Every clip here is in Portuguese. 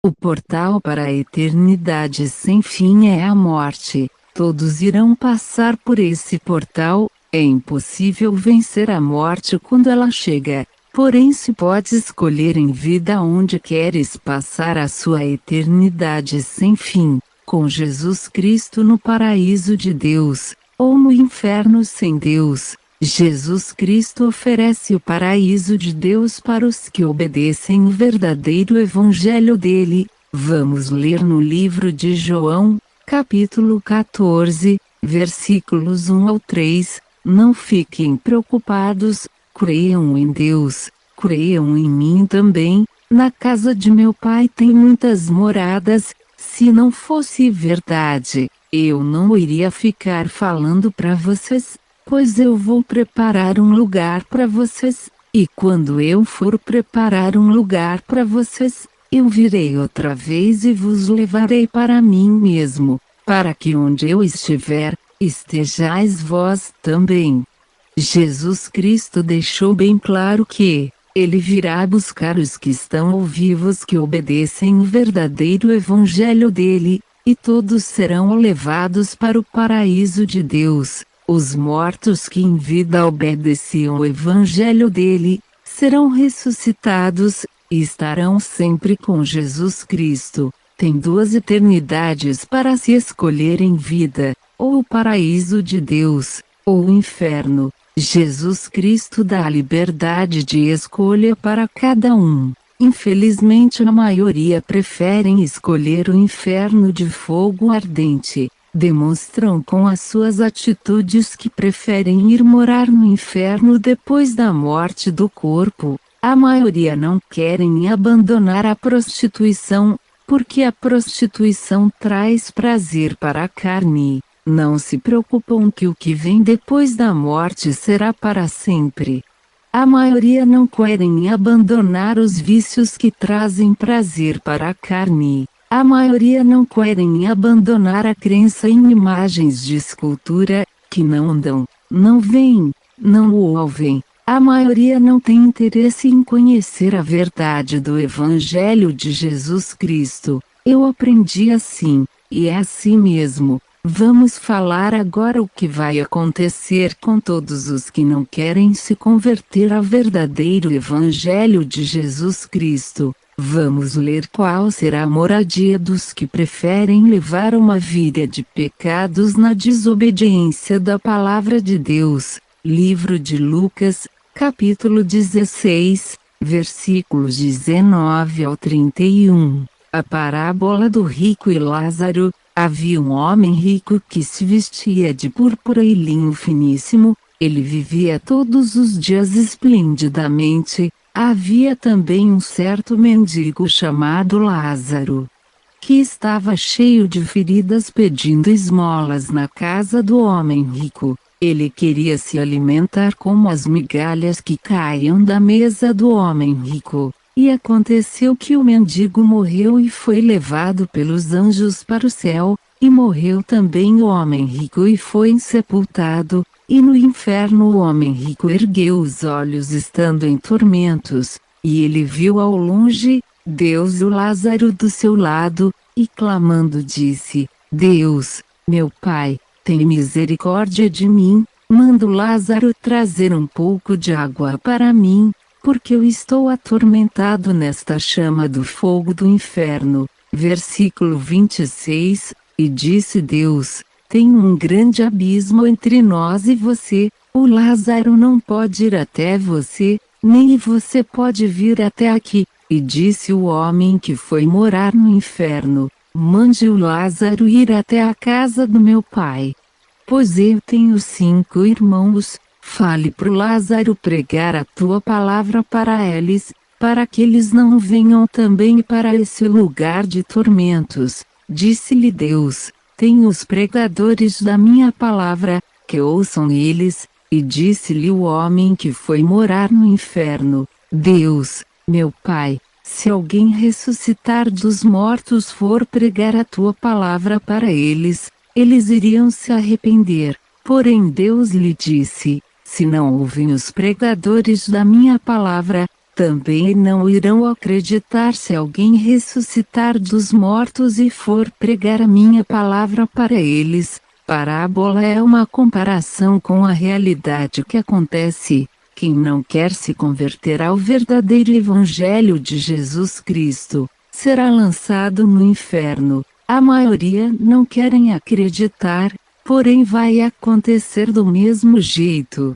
O portal para a eternidade sem fim é a morte. Todos irão passar por esse portal. É impossível vencer a morte quando ela chega. Porém, se pode escolher em vida onde queres passar a sua eternidade sem fim, com Jesus Cristo no paraíso de Deus, ou no inferno sem Deus. Jesus Cristo oferece o paraíso de Deus para os que obedecem o verdadeiro evangelho dele. Vamos ler no livro de João, capítulo 14, versículos 1 ao 3. Não fiquem preocupados, creiam em Deus, creiam em mim também. Na casa de meu pai tem muitas moradas. Se não fosse verdade, eu não iria ficar falando para vocês, pois eu vou preparar um lugar para vocês, e quando eu for preparar um lugar para vocês, eu virei outra vez e vos levarei para mim mesmo, para que onde eu estiver, estejais vós também. Jesus Cristo deixou bem claro que ele virá buscar os que estão vivos que obedecem o verdadeiro evangelho dele, e todos serão levados para o paraíso de Deus. Os mortos que em vida obedeciam o evangelho dele, serão ressuscitados, e estarão sempre com Jesus Cristo. Tem duas eternidades para se escolher em vida, ou o paraíso de Deus, ou o inferno. Jesus Cristo dá a liberdade de escolha para cada um. Infelizmente a maioria preferem escolher o inferno de fogo ardente. Demonstram com as suas atitudes que preferem ir morar no inferno depois da morte do corpo. A maioria não querem abandonar a prostituição, porque a prostituição traz prazer para a carne. Não se preocupam que o que vem depois da morte será para sempre. A maioria não querem abandonar os vícios que trazem prazer para a carne. A maioria não querem abandonar a crença em imagens de escultura, que não andam, não veem, não ouvem. A maioria não tem interesse em conhecer a verdade do Evangelho de Jesus Cristo. Eu aprendi assim, e é assim mesmo. Vamos falar agora o que vai acontecer com todos os que não querem se converter ao verdadeiro Evangelho de Jesus Cristo. Vamos ler qual será a moradia dos que preferem levar uma vida de pecados na desobediência da palavra de Deus. Livro de Lucas, capítulo 16, versículos 19 ao 31. A parábola do rico e Lázaro. Havia um homem rico que se vestia de púrpura e linho finíssimo, ele vivia todos os dias esplendidamente. Havia também um certo mendigo chamado Lázaro, que estava cheio de feridas pedindo esmolas na casa do homem rico. Ele queria se alimentar como as migalhas que caíam da mesa do homem rico. E aconteceu que o mendigo morreu e foi levado pelos anjos para o céu, e morreu também o homem rico e foi sepultado, e no inferno o homem rico ergueu os olhos estando em tormentos, e ele viu ao longe, Deus e o Lázaro do seu lado, e clamando disse, Deus, meu Pai, tem misericórdia de mim, manda o Lázaro trazer um pouco de água para mim, porque eu estou atormentado nesta chama do fogo do inferno. Versículo 26, e disse Deus, tem um grande abismo entre nós e você, o Lázaro não pode ir até você, nem você pode vir até aqui. E disse o homem que foi morar no inferno, mande o Lázaro ir até a casa do meu pai. Pois eu tenho 5 irmãos. Fale pro Lázaro pregar a tua palavra para eles, para que eles não venham também para esse lugar de tormentos. Disse-lhe Deus, tem os pregadores da minha palavra, que ouçam eles, e disse-lhe o homem que foi morar no inferno, Deus, meu Pai, se alguém ressuscitar dos mortos for pregar a tua palavra para eles, eles iriam se arrepender. Porém Deus lhe disse, se não ouvem os pregadores da minha palavra, Também não irão acreditar se alguém ressuscitar dos mortos e for pregar a minha palavra para eles. Parábola é uma comparação com a realidade que acontece. Quem não quer se converter ao verdadeiro Evangelho de Jesus Cristo, será lançado no inferno. A maioria não querem acreditar, porém vai acontecer do mesmo jeito.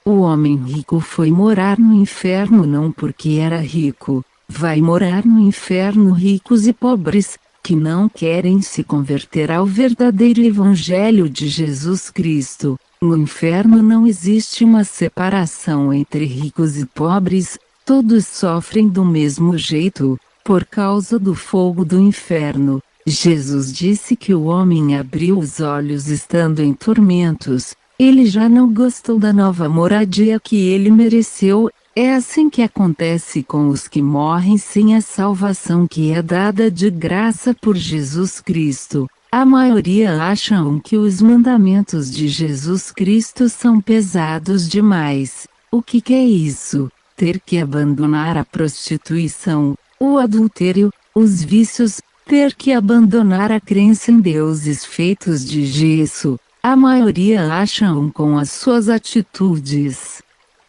O homem rico foi morar no inferno não porque era rico, vai morar no inferno ricos e pobres, que não querem se converter ao verdadeiro Evangelho de Jesus Cristo. No inferno não existe uma separação entre ricos e pobres, todos sofrem do mesmo jeito, por causa do fogo do inferno. Jesus disse que o homem abriu os olhos estando em tormentos. Ele já não gostou da nova moradia que ele mereceu. É assim que acontece com os que morrem sem a salvação que é dada de graça por Jesus Cristo. A maioria acham que os mandamentos de Jesus Cristo são pesados demais. O que é isso? Ter que abandonar a prostituição, o adultério, os vícios, ter que abandonar a crença em deuses feitos de gesso. A maioria acham com as suas atitudes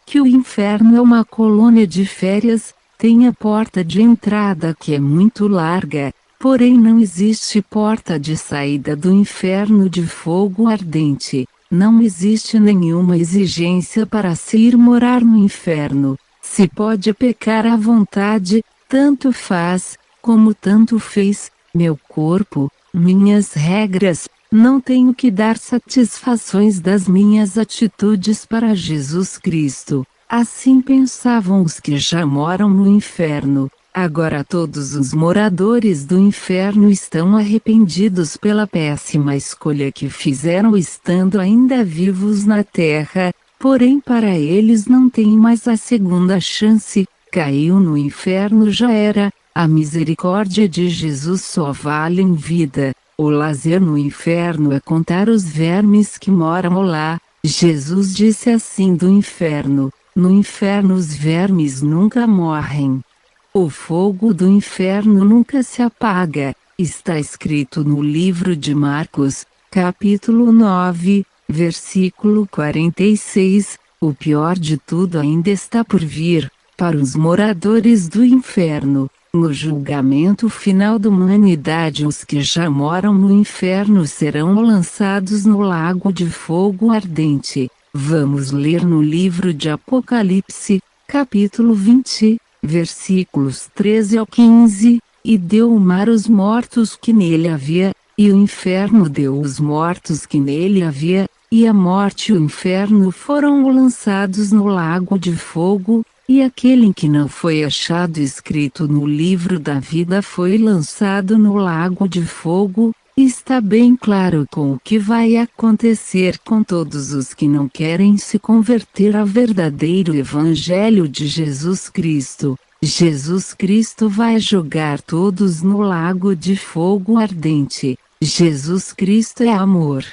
que o inferno é uma colônia de férias, tem a porta de entrada que é muito larga, porém não existe porta de saída do inferno de fogo ardente. Não existe nenhuma exigência para se ir morar no inferno. Se pode pecar à vontade, tanto faz, como tanto fez, meu corpo, minhas regras. Não tenho que dar satisfações das minhas atitudes para Jesus Cristo. Assim pensavam os que já moram no inferno. Agora todos os moradores do inferno estão arrependidos pela péssima escolha que fizeram estando ainda vivos na terra, porém para eles não tem mais a segunda chance. Caiu no inferno já era, a misericórdia de Jesus só vale em vida. O lazer no inferno é contar os vermes que moram lá. Jesus disse assim do inferno: no inferno os vermes nunca morrem. O fogo do inferno nunca se apaga. Está escrito no livro de Marcos, capítulo 9, versículo 46. O pior de tudo ainda está por vir, para os moradores do inferno. No julgamento final da humanidade, os que já moram no inferno serão lançados no lago de fogo ardente. Vamos ler no livro de Apocalipse, capítulo 20, versículos 13 ao 15. E deu o mar os mortos que nele havia, e o inferno deu os mortos que nele havia, e a morte e o inferno foram lançados no lago de fogo. E aquele que não foi achado escrito no livro da vida foi lançado no lago de fogo. Está bem claro com o que vai acontecer com todos os que não querem se converter ao verdadeiro Evangelho de Jesus Cristo. Jesus Cristo vai jogar todos no lago de fogo ardente. Jesus Cristo é amor,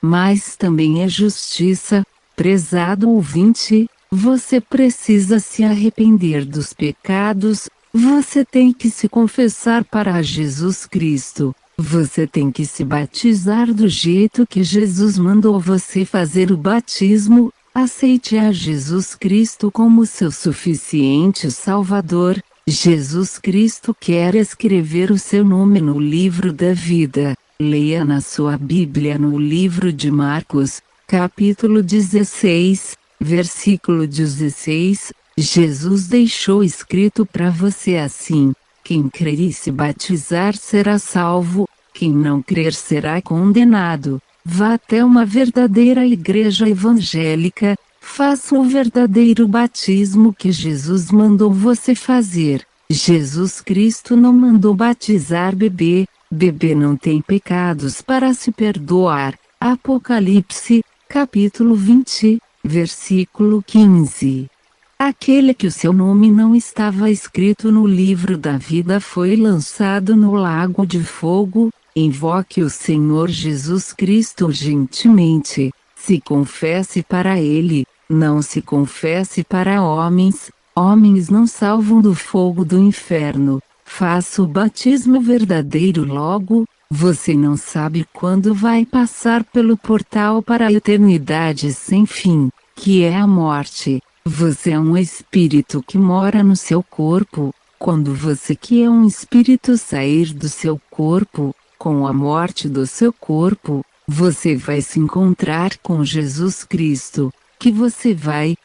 mas também é justiça. Prezado ouvinte, você precisa se arrepender dos pecados, você tem que se confessar para Jesus Cristo, você tem que se batizar do jeito que Jesus mandou você fazer o batismo. Aceite a Jesus Cristo como seu suficiente Salvador. Jesus Cristo quer escrever o seu nome no livro da vida. Leia na sua Bíblia no livro de Marcos, capítulo 16. Versículo 16, Jesus deixou escrito para você assim: quem crer e se batizar será salvo, quem não crer será condenado. Vá até uma verdadeira igreja evangélica, faça o verdadeiro batismo que Jesus mandou você fazer. Jesus Cristo não mandou batizar bebê, bebê não tem pecados para se perdoar. Apocalipse, capítulo 20. Versículo 15. Aquele que o seu nome não estava escrito no livro da vida foi lançado no lago de fogo. Invoque o Senhor Jesus Cristo urgentemente. Se confesse para Ele, não se confesse para homens. Homens não salvam do fogo do inferno. Faça o batismo verdadeiro logo. Você não sabe quando vai passar pelo portal para a eternidade sem fim, que é a morte. Você é um espírito que mora no seu corpo. Quando você que é um espírito sair do seu corpo, com a morte do seu corpo, você vai se encontrar com Jesus Cristo. Que você vai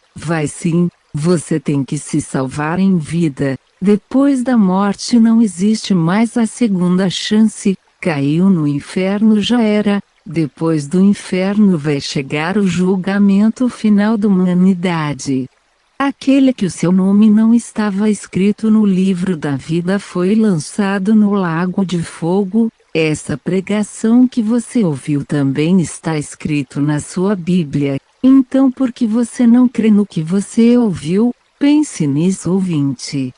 sim, você tem que se salvar em vida. Depois da morte não existe mais a segunda chance. Caiu no inferno, já era. Depois do inferno vai chegar o julgamento final da humanidade. Aquele que o seu nome não estava escrito no livro da vida foi lançado no lago de fogo. Essa pregação que você ouviu também está escrito na sua Bíblia. Então por que você não crê no que você ouviu? Pense nisso, ouvinte.